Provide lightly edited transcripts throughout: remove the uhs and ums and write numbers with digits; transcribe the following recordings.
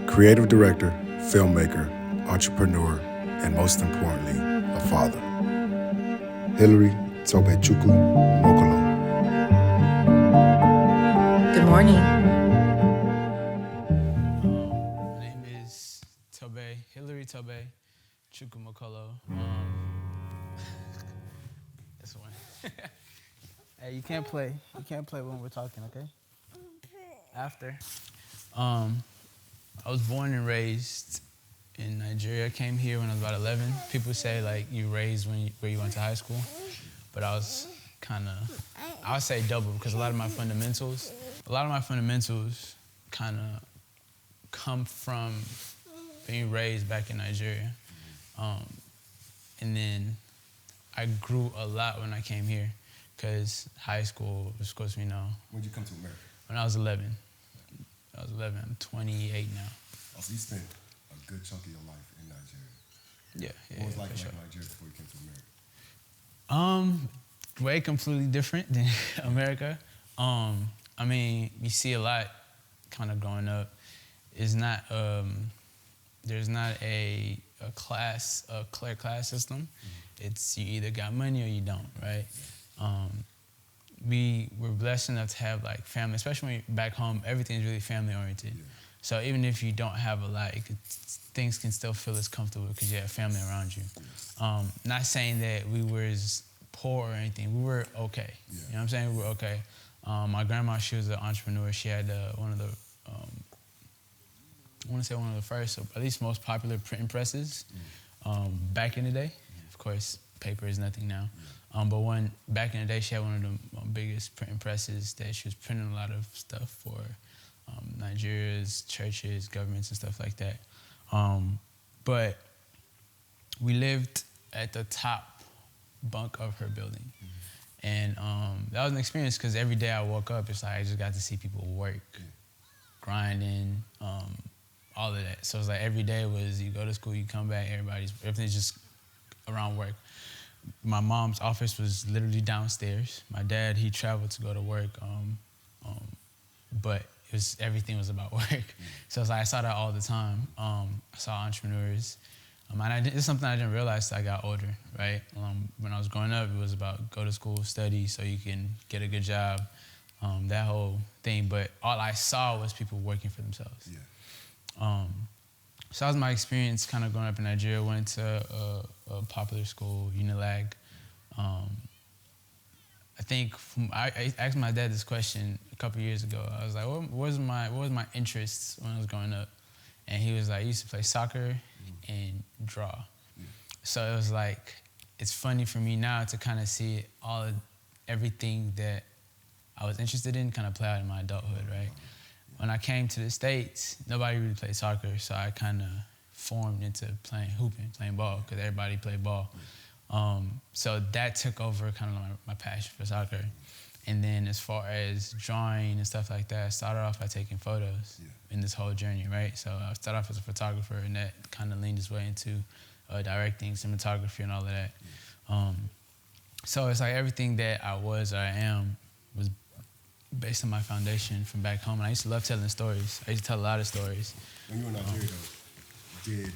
creative director, filmmaker, entrepreneur, and most importantly, a father. Hillary Tobe Mokolo. Good morning. My name is Tobe, Hillary Tobe Mokolo. That's one. Hey, you can't play. You can't play when we're talking, okay? After. I was born and raised in Nigeria. I came here when I was about 11. People say like you raised where you went to high school, but I was I would say double because a lot of my fundamentals kind of come from being raised back in Nigeria. And then I grew a lot when I came here because high school was, of course, When did you come to America? when I was 11. I'm 28 now. Oh, so you spent a good chunk of your life in Nigeria. Yeah. What was it like for in sure. Nigeria before you came to America? Way completely different than America. I mean, you see a lot kind of growing up. It's not, there's not a clear class system. Mm-hmm. It's you either got money or you don't, right? We were blessed enough to have like family, especially when you're back home, everything's really family oriented. Yeah. So even if you don't have a lot, things can still feel as comfortable because you have family around you. Not saying that we were as poor or anything. We were okay. Yeah. You know what I'm saying? We were okay. My grandma, she was an entrepreneur. She had one of the, I want to say one of the first, or at least most popular printing presses back in the day. Of course, paper is nothing now. But back in the day, she had one of the biggest printing presses that she was printing a lot of stuff for Nigeria's churches, governments, and stuff like that. But we lived at the top bunk of her building. Mm-hmm. And that was an experience because every day I woke up, it's like I just got to see people work, grinding, all of that. So it's like every day was you go to school, you come back, everything's just around work. My mom's office was literally downstairs. My dad, he traveled to go to work, but everything was about work. Mm-hmm. So it's like I saw that all the time. I saw entrepreneurs. And it's something I didn't realize till I got older, right? When I was growing up, it was about go to school, study, so you can get a good job, that whole thing. But all I saw was people working for themselves. Yeah. So that was my experience kind of growing up in Nigeria. Went to a popular school, Unilag. I think I asked my dad this question a couple years ago. I was like, what was my interests when I was growing up? And he was like, I used to play soccer and draw. Yeah. So it was like, it's funny for me now to kind of see everything that I was interested in kind of play out in my adulthood, right? When I came to the States, nobody really played soccer, so I kind of formed into playing ball, because everybody played ball. So that took over kind of my passion for soccer. And then as far as drawing and stuff like that, I started off by taking photos in this whole journey, right? So I started off as a photographer, and that kind of leaned its way into directing, cinematography, and all of that. So it's like everything that I was or I am was based on my foundation from back home. And I used to love telling stories. I used to tell a lot of stories. When you were in Nigeria,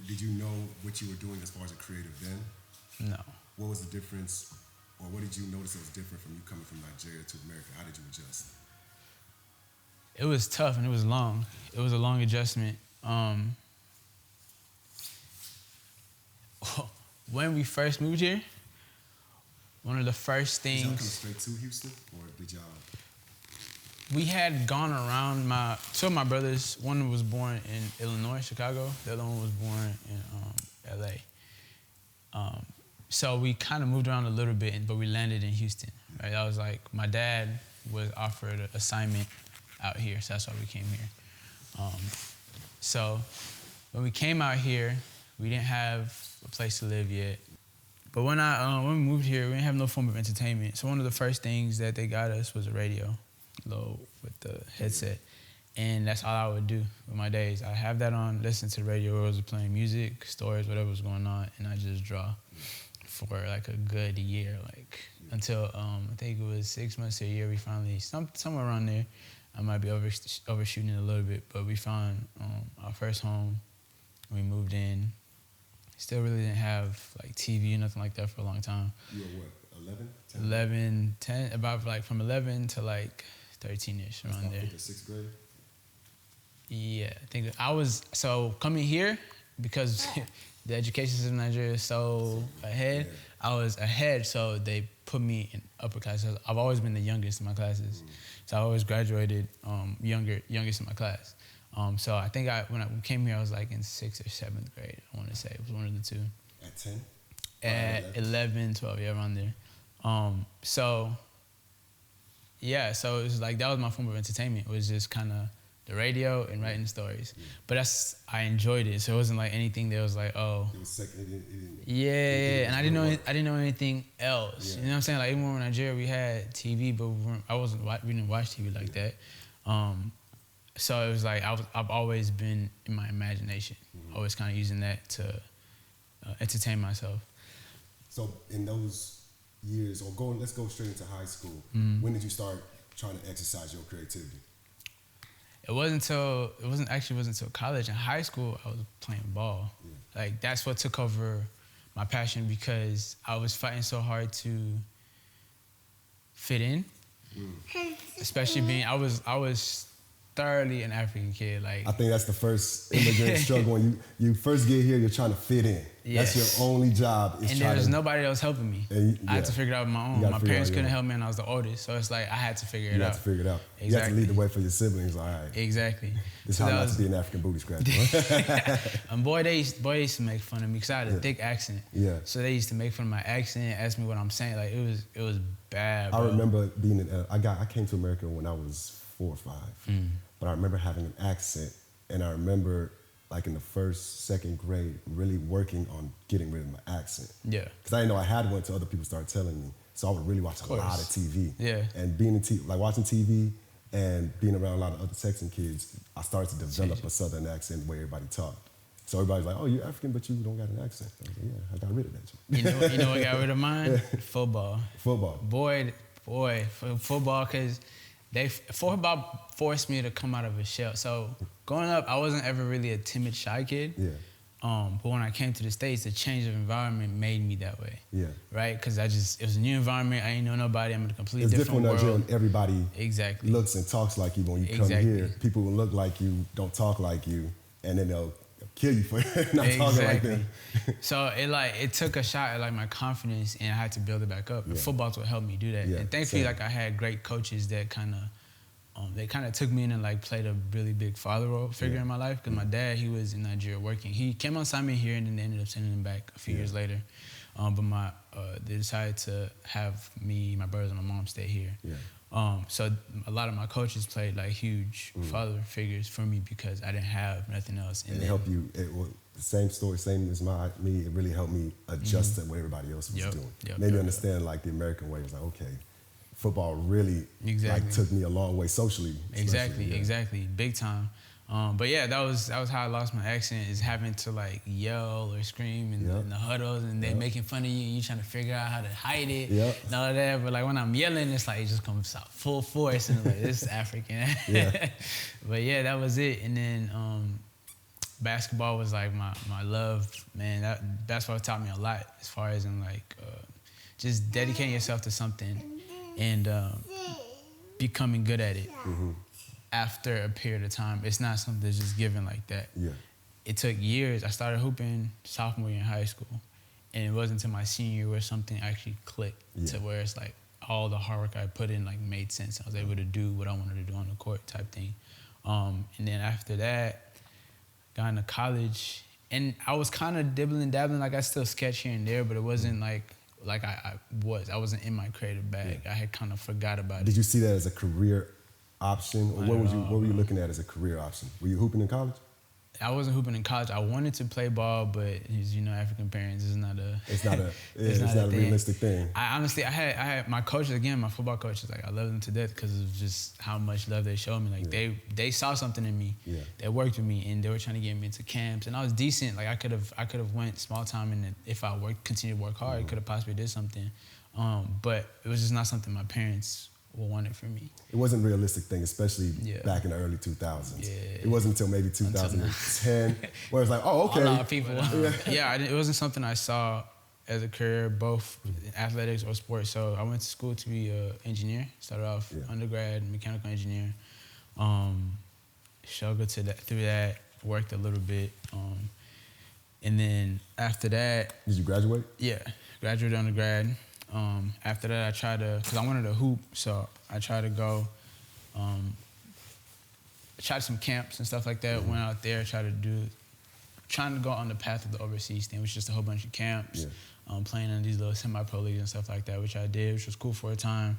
did you know what you were doing as far as a creative then? No. What was the difference, or what did you notice that was different from you coming from Nigeria to America? How did you adjust? It was tough and it was long. It was a long adjustment. When we first moved here, one of the first things... Did y'all come straight to Houston, or did y'all... We had gone around two of my brothers. One was born in Illinois, Chicago. The other one was born in LA. So we kind of moved around a little bit, but we landed in Houston. Right? That was like, my dad was offered an assignment out here, so that's why we came here. So when we came out here, we didn't have a place to live yet. But when we moved here, we didn't have no form of entertainment. So one of the first things that they got us was a radio, low with the headset. And that's all I would do with my days. I'd have that on, listen to the radio, where it was playing music, stories, whatever was going on, and I just draw for like a good year, until I think it was 6 months to a year, we finally, somewhere around there, I might be overshooting it a little bit, but we found our first home. We moved in. Still really didn't have like TV or nothing like that for a long time. You were what, 11? 10? 11, 10, about like from 11 to like 13-ish, around there. The 6th grade? Yeah, I think I was, so coming here, because the education system in Nigeria is so ahead, I was ahead, so they put me in upper classes. I've always been the youngest in my classes. So I always graduated youngest in my class. So I think when I came here, I was like in 6th or 7th grade, I want to say. It was one of the two. At 10? At 11, 12, yeah, around there. So it was like, that was my form of entertainment. It was just kind of the radio and writing stories. But I enjoyed it. So it wasn't like anything that was like, oh. It was second. And I didn't know anything else. Yeah. You know what I'm saying? Like even when we were in Nigeria, we had TV, but we didn't watch TV like that. So it was like I've always been in my imagination, always kind of using that to entertain myself. So in those years, let's go straight into high school. When did you start trying to exercise your creativity? It wasn't until college. In high school, I was playing ball. Yeah. Like that's what took over my passion, because I was fighting so hard to fit in, especially being I was thoroughly an African kid. Like I think that's the first immigrant struggle. When you first get here, you're trying to fit in. Yes. That's your only job. And there was nobody else helping me. I had to figure it out on my own. My parents couldn't help me, and I was the oldest, so it's like I had to figure it out. You had to figure it out. Exactly. You have to lead the way for your siblings. All right. Exactly. This is how not to be an African booty scratcher. And boy, they used to make fun of me because I had a thick accent. Yeah. So they used to make fun of my accent, ask me what I'm saying. Like it was bad, bro. I remember being I came to America when I was 4 or 5. But I remember having an accent, and I remember like in the 1st, 2nd grade really working on getting rid of my accent. Yeah. Because I didn't know I had one until other people started telling me. So I would really watch a lot of TV. Yeah. And being watching TV and being around a lot of other Texan kids, I started to develop a Southern accent the way everybody talked. So everybody's like, "Oh, you're African, but you don't got an accent." I was like, "Yeah, I got rid of that." You know what got rid of mine? Football. Boy, football, because football forced me to come out of a shell. So growing up, I wasn't ever really a timid, shy kid. Yeah. But when I came to the States, the change of environment made me that way. Yeah. Right? Because it was a new environment. I didn't know nobody. I'm in a completely different world. It's different when everybody looks and talks like you. When you come here, people will look like you, don't talk like you, and then they'll kill you for not talking like them. So it took a shot at like my confidence, and I had to build it back up. And football's what helped me do that. Yeah, and thankfully, I had great coaches that kind of they kind of took me in and like played a really big father role figure in my life. Because my dad, he was in Nigeria working. He came on assignment here, and then they ended up sending him back a few years later. But they decided to have me, my brothers, and my mom stay here. Yeah. So a lot of my coaches played like huge father figures for me because I didn't have nothing else. And it helped you. The same story, same as me. It really helped me adjust to what everybody else was doing. Maybe understand like the American way. It was like, okay, football really like took me a long way socially. Exactly, big time. But yeah, that was how I lost my accent, is having to like yell or scream in the huddles, and they're making fun of you, and you trying to figure out how to hide it and all of that. But like when I'm yelling, it's like it just comes out full force, and like this is African. But yeah, that was it. And then basketball was like my love, man. Basketball taught me a lot as far as in like just dedicating yourself to something and becoming good at it. After a period of time. It's not something that's just given like that. Yeah. It took years. I started hooping sophomore year in high school, and it wasn't until my senior year where something actually clicked to where it's like all the hard work I put in like made sense. I was able to do what I wanted to do on the court type thing. And then after that, got into college, and I was kind of dabbling. Like I still sketch here and there, but it wasn't like I wasn't in my creative bag. I had kind of forgot about it. Did you see that as a career option, or what were you looking at as a career option? Were you hooping in college? I wasn't hooping in college. I wanted to play ball, but as you know, African parents, it's not a realistic thing. I honestly, I had my coaches, again, my football coaches, like I love them to death because of just how much love they showed me. Like they saw something in me. Yeah. They worked with me, and they were trying to get me into camps, and I was decent. Like I could have went small time, and if I continued to work hard, I could have possibly did something. But it was just not something my parents will want it from me. It wasn't a realistic thing, especially back in the early 2000s. It wasn't until maybe 2010 where it's like, oh, okay. A lot of people. It wasn't something I saw as a career, both in athletics or sports. So I went to school to be an engineer. Started off undergrad, mechanical engineer. Struggled through that, worked a little bit. And then after that... Did you graduate? Yeah, graduated undergrad. After that, I tried to, because I wanted to hoop, so I tried to go, tried some camps and stuff like that, went out there, trying to go on the path of the overseas thing, which is just a whole bunch of camps, playing in these little semi-pro leagues and stuff like that, which I did, which was cool for a time.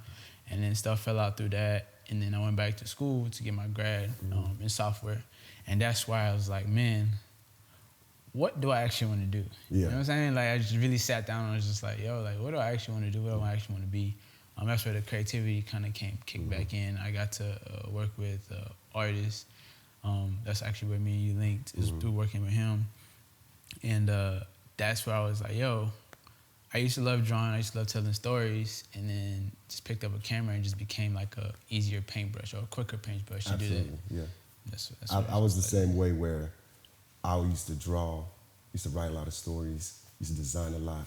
And then stuff fell out through that, and then I went back to school to get my grad in software. And that's why I was like, man, what do I actually want to do? You know what I'm saying? Like, I just really sat down and was just like, yo, like, what do I actually want to do? What do I actually want to be? That's where the creativity kind of kicked back in. I got to work with artists. That's actually where me and you linked, is through working with him. And that's where I was like, yo, I used to love drawing. I used to love telling stories. And then just picked up a camera and just became like a easier paintbrush or a quicker paintbrush to do that. Yeah. That's I was the same way, where I used to draw, used to write a lot of stories, used to design a lot.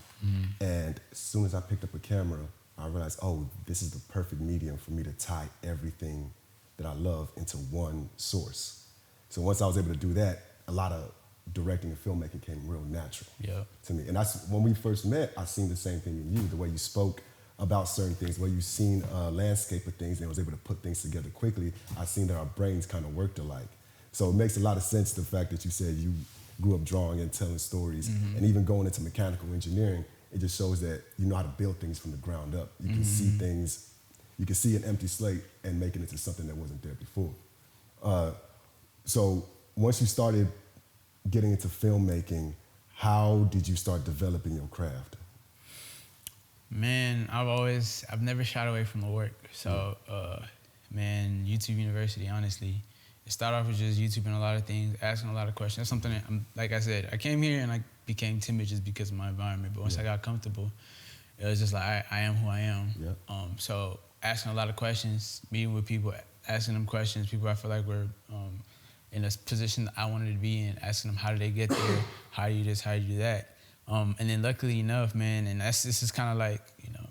And as soon as I picked up a camera, I realized, oh, this is the perfect medium for me to tie everything that I love into one source. So once I was able to do that, a lot of directing and filmmaking came real natural to me. And that's when we first met, I seen the same thing in you, the way you spoke about certain things, the way you seen a landscape of things and was able to put things together quickly. I seen that our brains kind of worked alike. So it makes a lot of sense, the fact that you said you grew up drawing and telling stories, and even going into mechanical engineering, it just shows that you know how to build things from the ground up. You can see things, you can see an empty slate and make it into something that wasn't there before. So once you started getting into filmmaking, how did you start developing your craft? Man, I've never shied away from the work. So, man, YouTube University, honestly, it started off with just YouTubing a lot of things, asking a lot of questions. That's something that, like I said, I came here and I became timid just because of my environment. But once I got comfortable, it was just like, I am who I am. So asking a lot of questions, meeting with people, asking them questions, people I feel like were in a position that I wanted to be in, asking them how did they get there, how do you do this, how do you do that. And then luckily enough, man, and this is kind of like, you know,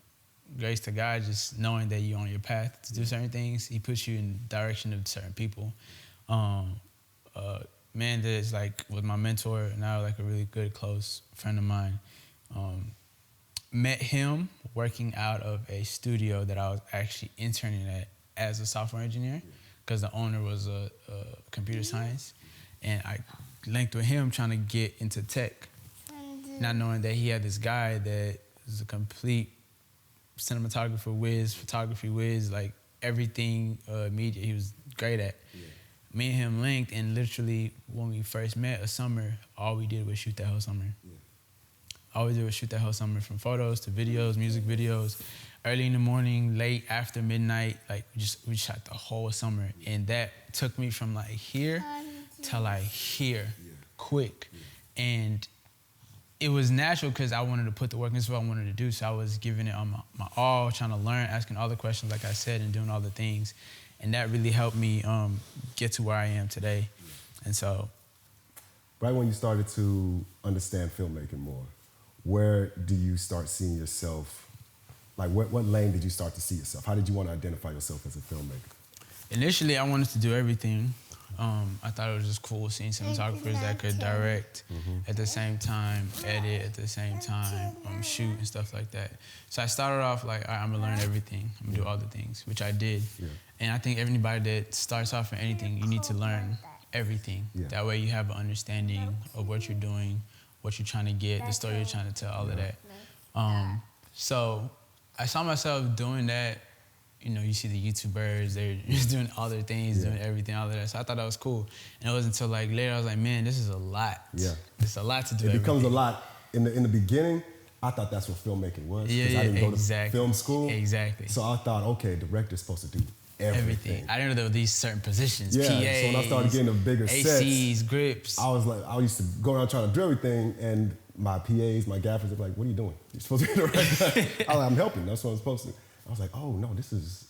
grace to God, just knowing that you're on your path to do certain things. He puts you in the direction of certain people. Man, there's like with my mentor, now like a really good, close friend of mine. Met him working out of a studio that I was actually interning at as a software engineer, because the owner was a computer science. And I linked with him trying to get into tech, not knowing that he had this guy that was a complete cinematographer whiz, photography whiz, like everything media he was great at. Me and him linked, and literally when we first met, a summer, all we did was shoot that whole summer. All we did was shoot that whole summer, from photos to videos, music videos, early in the morning, late after midnight, like we shot the whole summer. And that took me from like here to like here, quick. And it was natural because I wanted to put the work in. This is what I wanted to do. So I was giving it my all, trying to learn, asking all the questions, like I said, and doing all the things. And that really helped me get to where I am today. And so, right when you started to understand filmmaking more, where do you start seeing yourself? Like, what lane did you start to see yourself? How did you want to identify yourself as a filmmaker? Initially, I wanted to do everything. I thought it was just cool seeing cinematographers that could direct at the same time, edit at the same time, shoot and stuff like that. So I started off like, all right, I'm gonna learn everything. I'm gonna do all the things, which I did. And I think everybody that starts off in anything, you need to learn everything. That way you have an understanding of what you're doing, what you're trying to get, the story you're trying to tell, all of that. So I saw myself doing that. You know, you see the YouTubers, they're just doing all their things, doing everything, all of that. So I thought that was cool. And it wasn't until like later I was like, man, this is a lot. It's a lot to do. It becomes a lot. In the beginning, I thought that's what filmmaking was. Because I didn't go to film school. So I thought, okay, director's supposed to do everything. I didn't know there were these certain positions. PAs, so when I started getting the bigger ACs, sets, grips. I was like, I used to go around trying to do everything, and my PAs, my gaffers, were like, what are you doing? You're supposed to be a director. I was like, I'm helping. That's what I'm supposed to do. I was like, oh no, this is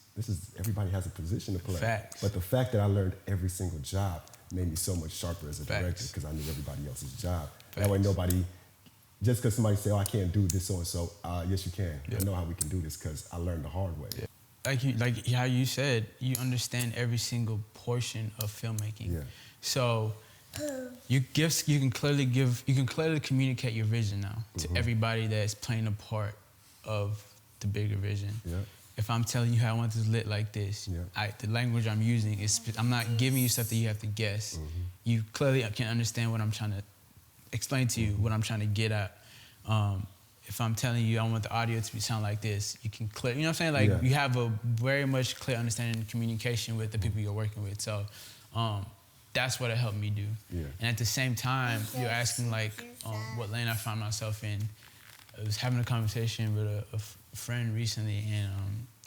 everybody has a position to play. Facts. But the fact that I learned every single job made me so much sharper as a Facts. director because I knew everybody else's job. Facts. That way nobody, just because somebody say, oh, I can't do this so-and-so, yes, you can. Yeah. I know how we can do this because I learned the hard way. Yeah. Like how you said, you understand every single portion of filmmaking. Yeah. So you can clearly communicate your vision now to everybody that's playing a part of the bigger vision. Yeah. If I'm telling you how I want this lit like this, the language I'm using is, I'm not giving you stuff that you have to guess. You clearly can understand what I'm trying to explain to you, what I'm trying to get at. If I'm telling you I want the audio to sound like this, you can clear, you know what I'm saying? Like you have a very much clear understanding and communication with the people you're working with. So that's what it helped me do. Yeah. And at the same time, you're asking like what lane I found myself in. I was having a conversation with a friend recently, and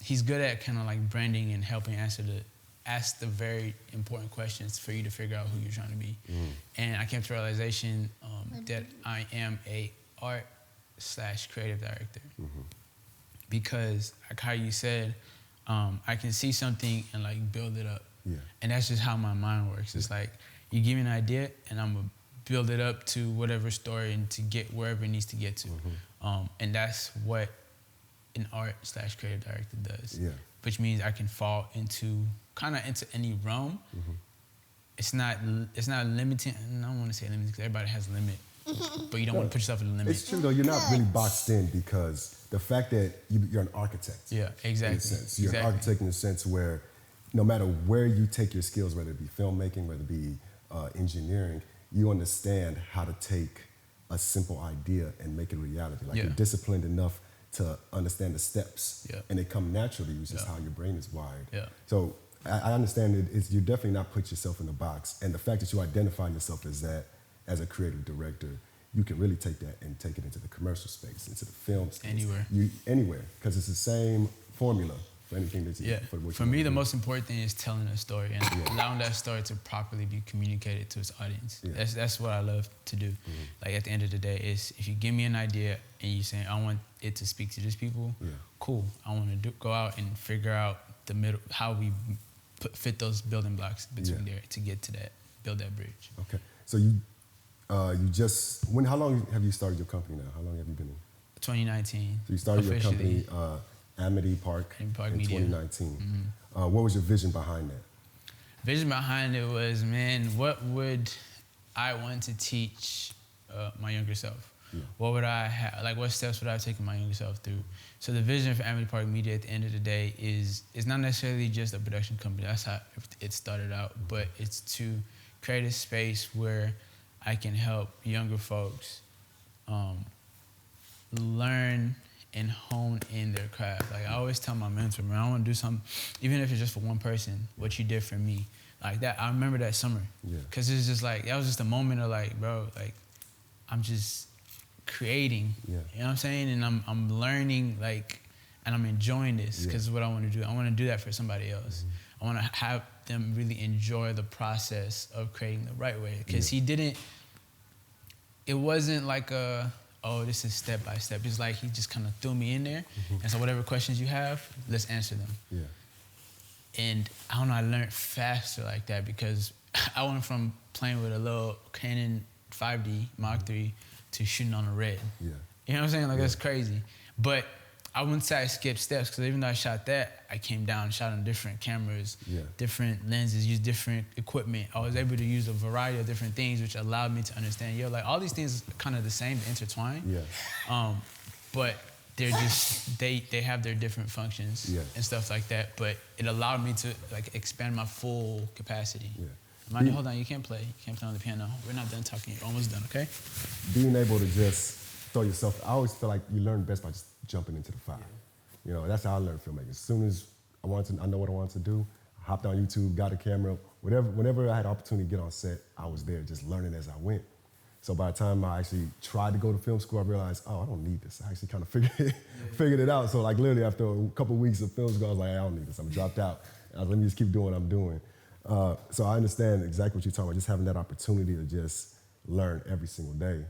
he's good at kind of like branding and helping ask the very important questions for you to figure out who you're trying to be. And I came to the realization that I am a art/creative director. Because like how you said, I can see something and like build it up. And that's just how my mind works. It's like you give me an idea and I'm gonna build it up to whatever story and to get wherever it needs to get to. And that's what an art/creative director does. Which means I can fall into any realm. It's not limiting. I don't want to say limiting because everybody has a limit, but you don't want to put yourself in a limit. It's true though. You're not really boxed in because the fact that you're an architect. Yeah, exactly. In a sense. You're an architect in the sense where no matter where you take your skills, whether it be filmmaking, whether it be engineering, you understand how to take a simple idea and make it a reality. Like you're disciplined enough to understand the steps, and they come naturally. It's just how your brain is wired. So I understand you're definitely not put yourself in a box, and the fact that you identify yourself as that, as a creative director, you can really take that and take it into the commercial space, into the film space. Anywhere, because it's the same formula for anything that you For me, the most important thing is telling a story and allowing that story to properly be communicated to its audience. That's what I love to do. Like at the end of the day, is if you give me an idea and you say I want it to speak to these people, cool. I want to go out and figure out the middle, how we fit those building blocks between there to get to that, build that bridge. Okay, so how long have you started your company now? How long have you been in? 2019. So you started your company, Amity Park in Media. 2019. What was your vision behind that? Vision behind it was, man, what would I want to teach my younger self? What would I have? Like, what steps would I have taken my younger self through? So the vision for Amity Park Media at the end of the day is not necessarily just a production company. That's how it started out, but it's to create a space where I can help younger folks learn and hone in their craft. Like I always tell my mentor, man, I want to do something, even if it's just for one person, what you did for me. Like that, I remember that summer. Cause it's just like, that was just a moment of like, bro, like I'm just creating, you know what I'm saying? And I'm learning, like, and I'm enjoying this because it's what I want to do. I want to do that for somebody else. I want to have them really enjoy the process of creating the right way. Cause it wasn't like oh, this is step by step. It's like he just kind of threw me in there. And so whatever questions you have, let's answer them. And I don't know, I learned faster like that because I went from playing with a little Canon 5D Mark III to shooting on a red. You know what I'm saying? Like that's crazy. But I wouldn't say I skipped steps because even though I shot that, I came down and shot on different cameras, different lenses, used different equipment. I was able to use a variety of different things, which allowed me to understand, like all these things are kind of the same, intertwined. But they're just, they have their different functions and stuff like that. But it allowed me to like expand my full capacity. Mind you, hold on, you can't play on the piano. We're not done talking, you're almost done, okay? Being able to just throw yourself, I always feel like you learn best by just jumping into the fire. You know, that's how I learned filmmaking. As soon as I know what I wanted to do, I hopped on YouTube, got a camera, whenever I had opportunity to get on set, I was there just learning as I went. So by the time I actually tried to go to film school, I realized, oh, I don't need this. I actually kind of figured it out. So like literally after a couple of weeks of film school, I was like, I don't need this. I'm dropped out. Let me just keep doing what I'm doing. So I understand exactly what you're talking about, just having that opportunity to just learn every single day.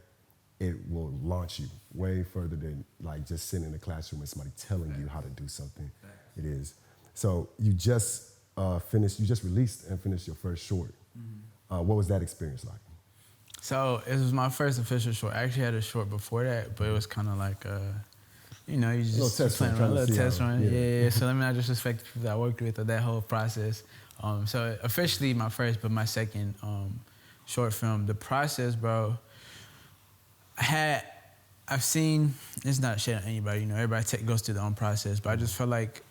It will launch you way further than like just sitting in the classroom and somebody telling you how to do something. It is. So you just released and finished your first short. What was that experience like? So it was my first official short. I actually had a short before that, but it was kind of like, you just playing around, a little test run. Yeah. So let me not disrespect the people that I worked with or that whole process. So officially my first, but my second short film. The process, bro, I've seen, it's not shit on anybody, everybody goes through their own process, but I just felt like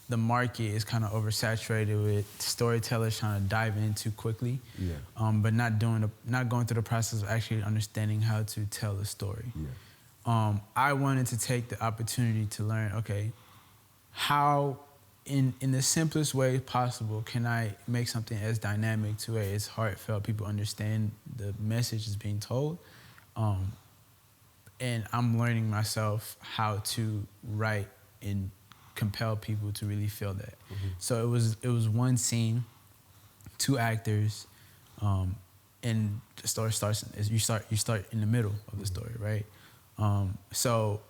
the market is kind of oversaturated with storytellers trying to dive in too quickly, but not going through the process of actually understanding how to tell a story. I wanted to take the opportunity to learn, okay, how in the simplest way possible can I make something as dynamic to where it's heartfelt, people understand the message is being told, and I'm learning myself how to write and compel people to really feel that. So it was one scene, 2 actors, and the story starts. You start in the middle of the story, right? So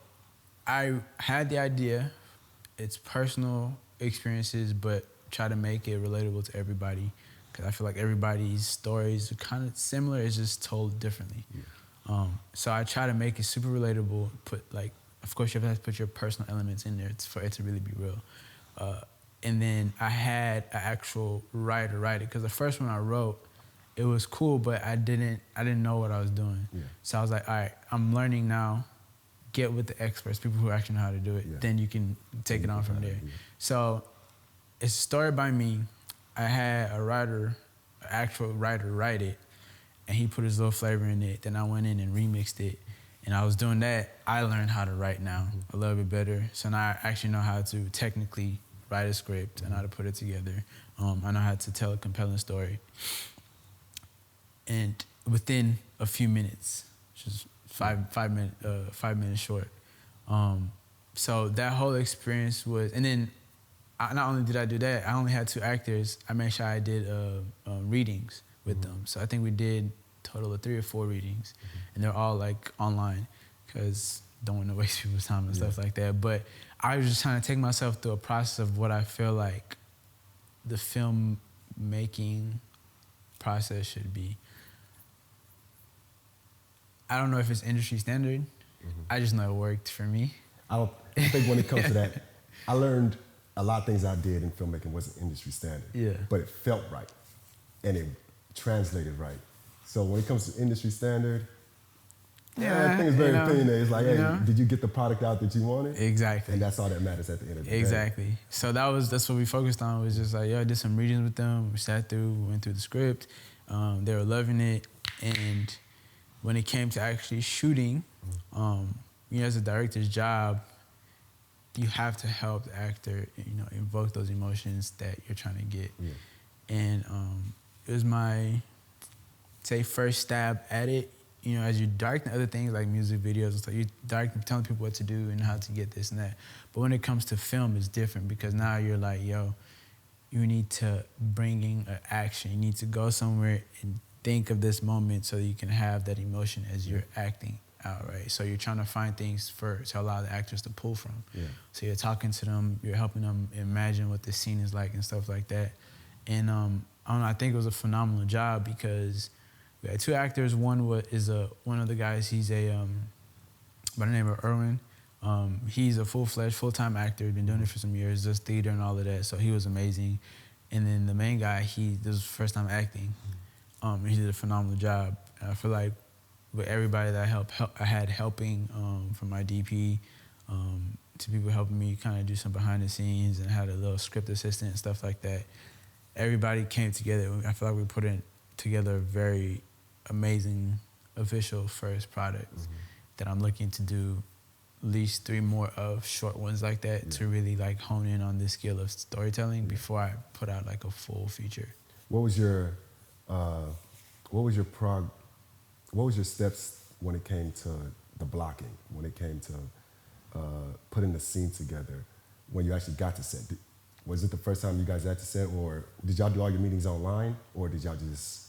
I had the idea. It's personal experiences, but try to make it relatable to everybody, because I feel like everybody's stories are kind of similar. It's just told differently. So I try to make it super relatable. Of course, you have to put your personal elements in there for it to really be real. And then I had an actual writer write it, because the first one I wrote, it was cool, but I didn't know what I was doing. So I was like, all right, I'm learning now. Get with the experts, people who actually know how to do it. Then you can take it on from there. So it's a story by me. I had an actual writer write it, and he put his little flavor in it. Then I went in and remixed it. And I was doing that. I learned how to write now a little bit better. So now I actually know how to technically write a script and how to put it together. I know how to tell a compelling story. And within a few minutes, which is 5 minutes short. So that whole experience was, and then not only did I do that, I only had 2 actors. I made sure I did readings with them. So I think we did a total of 3 or 4 readings, and they're all like online, because don't want to waste people's time and stuff like that. But I was just trying to take myself through a process of what I feel like the film making process should be. I don't know if it's industry standard. I just know it worked for me. I think when it comes to that, I learned a lot of things I did in filmmaking wasn't industry standard. But it felt right, and it translated right. So when it comes to industry standard, I think it's very opinionated. It's like, hey, did you get the product out that you wanted? Exactly. And that's all that matters at the end of the day. Exactly. So that's what we focused on, was just like, I did some readings with them. We sat through, we went through the script. They were loving it. And when it came to actually shooting, as a director's job, you have to help the actor, invoke those emotions that you're trying to get. And it was my, first stab at it. As you're directing other things like music videos and stuff, you're telling people what to do and how to get this and that. But when it comes to film, it's different, because now you're like, you need to bring in an action. You need to go somewhere and think of this moment so you can have that emotion as you're acting out, right? So you're trying to find things to allow the actors to pull from. So you're talking to them, you're helping them imagine what the scene is like and stuff like that. And I think it was a phenomenal job, because we had 2 actors. One of the guys, he's by the name of Erwin. He's a full-fledged, full-time actor. He's been doing it for some years, does theater and all of that, so he was amazing. And then the main guy, this was his first time acting. He did a phenomenal job. And I feel like with everybody that I had helping, from my DP to people helping me kind of do some behind the scenes, and had a little script assistant and stuff like that. Everybody came together. I feel like we put together a very amazing official first product that I'm looking to do at least 3 more of short ones like that to really like hone in on this skill of storytelling before I put out like a full feature. What was your steps when it came to the blocking, when it came to putting the scene together, when you actually got to set? Was it the first time you guys got to set, or did y'all do all your meetings online, or did y'all just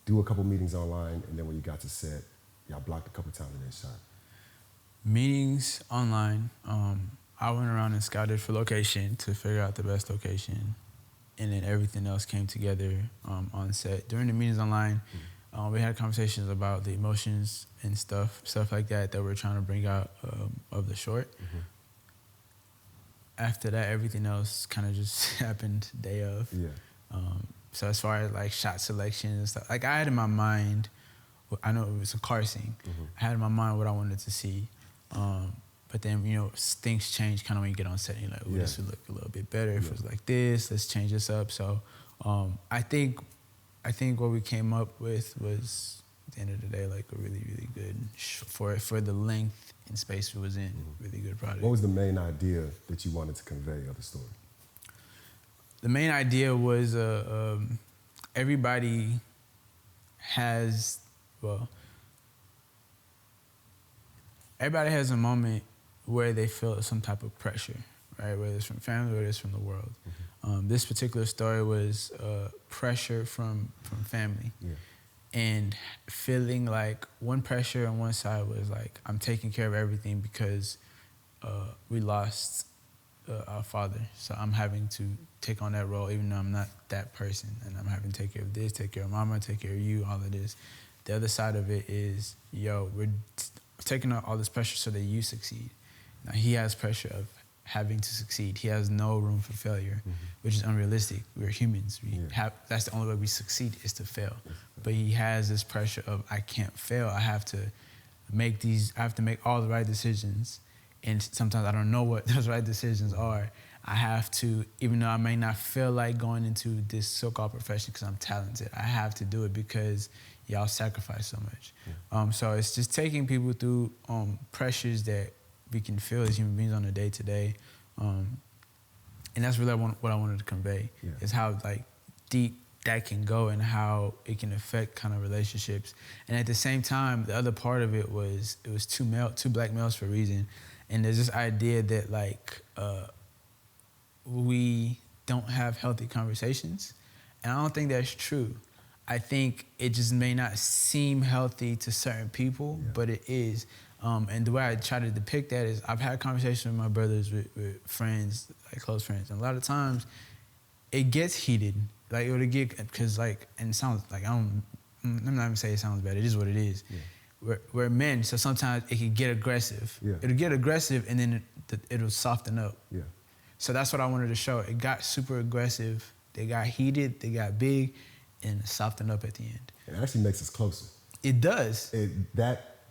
do a couple meetings online, and then when you got to set, y'all blocked a couple times and then shot? Meetings online. I went around and scouted for location to figure out the best location, and then everything else came together on set. During the meetings online, we had conversations about the emotions and stuff like that we're trying to bring out of the short. After that, everything else kind of just happened day of. Yeah. So as far as like shot selection and stuff, like I had in my mind, I know it was a car scene. I had in my mind what I wanted to see. But then, you know, things change kind of when you get on set and you're like, oh, this would look a little bit better if it was like this, let's change this up. So I think what we came up with was, at the end of the day, like a really, really good, for the length and space we was in, really good product. What was the main idea that you wanted to convey of the story? The main idea was everybody has, everybody has a moment where they feel some type of pressure, right? Whether it's from family, whether it's from the world. This particular story was pressure from family. And feeling like one pressure on one side was like, I'm taking care of everything because we lost our father. So I'm having to take on that role even though I'm not that person. And I'm having to take care of this, take care of mama, take care of you, all of this. The other side of it is, yo, we're taking on all this pressure so that you succeed. Now he has pressure of having to succeed. He has no room for failure, which is unrealistic. We're humans. That's the only way we succeed is to fail. But he has this pressure of, I can't fail. I have to make all the right decisions. And sometimes I don't know what those right decisions are. I have to, even though I may not feel like going into this so-called profession because I'm talented, I have to do it because y'all sacrifice so much. So it's just taking people through pressures that we can feel as human beings on a day-to-day. And that's really what I wanted to convey, is how like deep that can go and how it can affect kind of relationships. And at the same time, the other part of it was two black males for a reason. And there's this idea that like we don't have healthy conversations. And I don't think that's true. I think it just may not seem healthy to certain people, but it is. And the way I try to depict that is I've had conversations with my brothers, with friends, like close friends. And a lot of times it gets heated. Like it'll get, because like, and it sounds like, I'm not even saying it sounds bad, it is what it is. We're men, so sometimes it can get aggressive. It'll get aggressive and then it'll soften up. So that's what I wanted to show. It got super aggressive, they got heated, they got big, and it softened up at the end. It actually makes us closer. It does.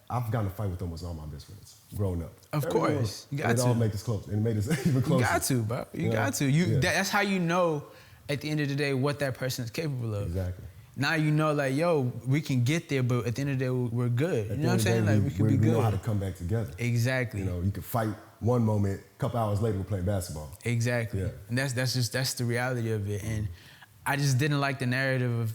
I've gotten to fight with almost all my best friends growing up. Of course, you got to. It all makes us close, and it made us even closer. You got to, bro. You got to. That's how you know, at the end of the day, what that person is capable of. Exactly. Now you know, like, yo, we can get there, but at the end of the day, we're good. You know what I'm saying? Like, we can be good. We know how to come back together. Exactly. You know, you could fight one moment, a couple hours later, we're playing basketball. Exactly. And that's the reality of it. And I just didn't like the narrative of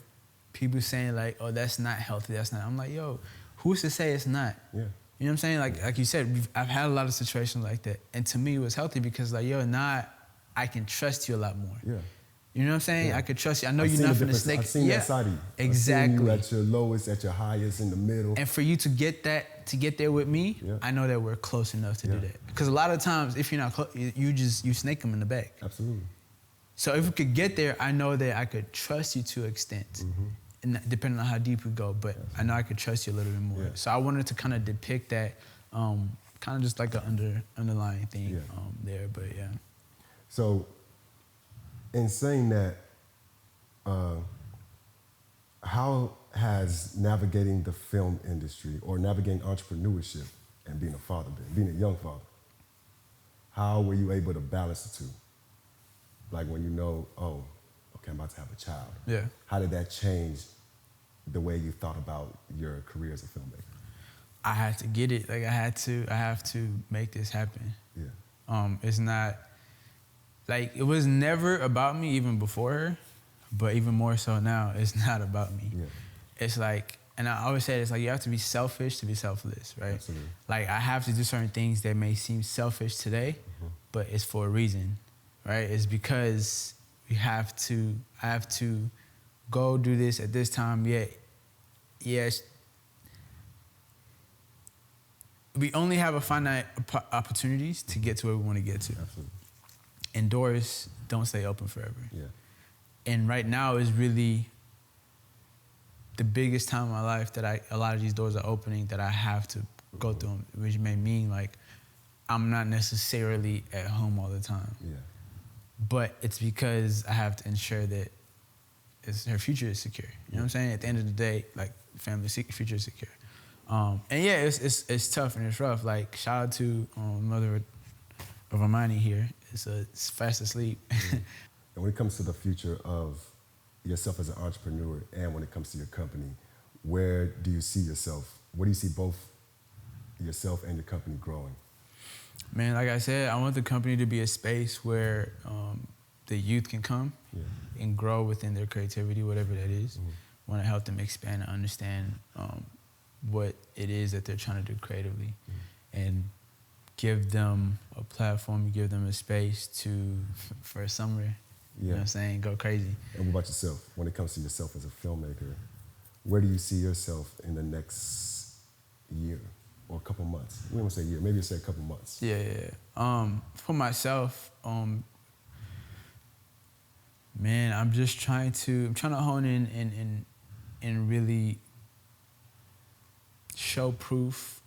people saying like, oh, that's not healthy, that's not. I'm like, yo, who's to say it's not? You know what I'm saying? Like you said, I've had a lot of situations like that. And to me, it was healthy because like, yo, now I can trust you a lot more. You know what I'm saying? I could trust you. I know you're not finna snake. I've seen that side of you. Exactly. I've seen you at your lowest, at your highest, in the middle. And for you to get there with me, I know that we're close enough to do that. Because a lot of times, if you're not close, you snake them in the back. Absolutely. So if we could get there, I know that I could trust you to an extent. And depending on how deep we go, but I know I could trust you a little bit more. So I wanted to kind of depict that, kind of just like an underlying thing there, but So, in saying that, how has navigating the film industry or navigating entrepreneurship and being a father, being a young father, how were you able to balance the two? Like when you know, oh, okay, I'm about to have a child. How did that change the way you thought about your career as a filmmaker? I had to get it. Like I have to make this happen. It's not, like it was never about me even before her, but even more so now, it's not about me. It's like, and I always say it's like you have to be selfish to be selfless, right? Absolutely. Like I have to do certain things that may seem selfish today, but it's for a reason, right? It's because I have to go do this at this time. we only have a finite opportunities to get to where we want to get to. Absolutely. And doors don't stay open forever. Yeah. And right now is really the biggest time in my life that a lot of these doors are opening that I have to go through them, which may mean like I'm not necessarily at home all the time. Yeah. But it's because I have to ensure that her future is secure. You know what I'm saying? At the end of the day, like family future is secure. And yeah, it's tough and it's rough. Like shout out to mother of Armani here. It's fast asleep. And when it comes to the future of yourself as an entrepreneur and when it comes to your company, where do you see yourself? Where do you see both yourself and your company growing? Man, like I said, I want the company to be a space where the youth can come and grow within their creativity, whatever that is. I want to help them expand and understand what it is that they're trying to do creatively and give them a platform, give them a space for a summer, you know what I'm saying, go crazy. And what about yourself? When it comes to yourself as a filmmaker, where do you see yourself in the next year or a couple months? We won't say year, maybe say a couple months. Yeah. For myself, man, I'm trying to hone in and really show proof.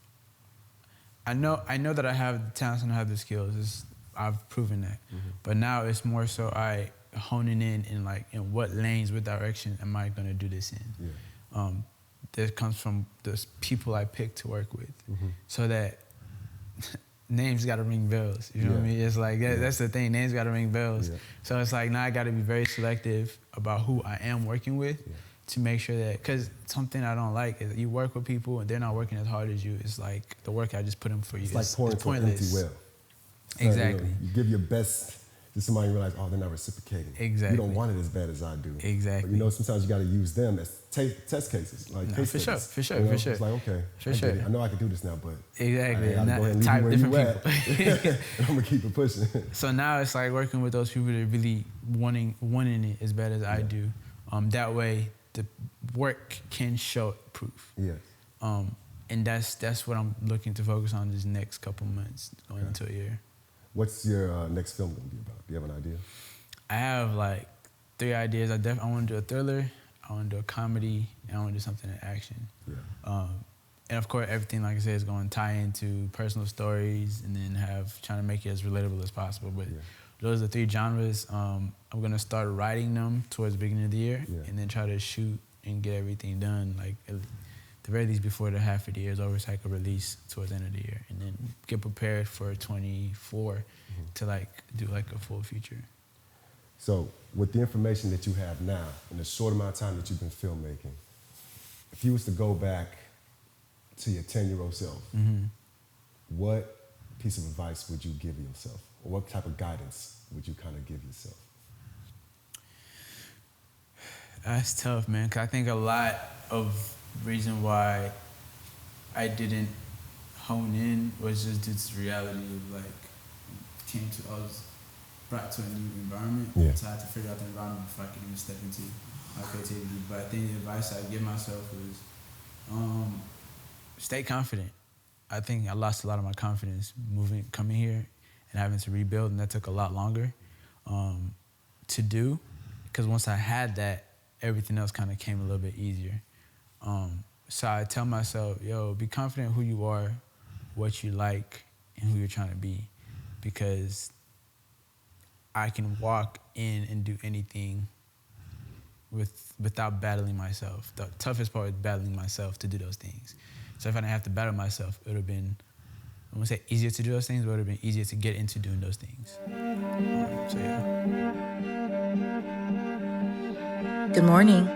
I know that I have the talents and I have the skills. I've proven that. But now it's more so I honing in what lanes, what direction am I gonna do this in? Yeah. That comes from the people I pick to work with. So that names gotta ring bells. You know what I mean? It's like that's the thing. Names gotta ring bells. Yeah. So it's like now I gotta be very selective about who I am working with to make sure that, because something I don't like is you work with people and they're not working as hard as you. It's like the work I just put in for you. It's like pouring into an empty well. Exactly. You give your best to somebody and realize, oh, they're not reciprocating. Exactly. You don't want it as bad as I do. Exactly. But sometimes you got to use them as test cases, like case studies. For sure. It's like, okay, I know I can do this now, but exactly. I gotta go ahead and leave you where you people. at. I'm gonna keep it pushing. So now it's like working with those people that are really wanting it as bad as I do. That way, the work can show proof. Yeah. And that's what I'm looking to focus on this next couple months, going into a year. What's your next film going to be about? Do you have an idea? I have like 3 ideas. I want to do a thriller, I want to do a comedy, and I want to do something in action. Yeah. And of course, everything, like I said, is going to tie into personal stories and then trying to make it as relatable as possible. But those are the 3 genres. I'm going to start writing them towards the beginning of the year and then try to shoot and get everything done, like at the very least before the half of the year is over, so I could release towards the end of the year, and then get prepared for 24 to do a full feature. So with the information that you have now, in the short amount of time that you've been filmmaking, if you was to go back to your 10-year-old self, what piece of advice would you give yourself? Or what type of guidance would you kind of give yourself? That's tough, man, because I think a lot of reason why I didn't hone in was just due to the reality of I was brought to a new environment, so I had to figure out the environment before I could even step into my creativity. But I think the advice I give myself was stay confident. I think I lost a lot of my confidence coming here and having to rebuild, and that took a lot longer to do, because once I had that, everything else kind of came a little bit easier. So I tell myself, be confident who you are, what you like, and who you're trying to be, because I can walk in and do anything without battling myself. The toughest part is battling myself to do those things. So if I didn't have to battle myself, it would have been, I won't say easier to do those things, but it would have been easier to get into doing those things. Good morning.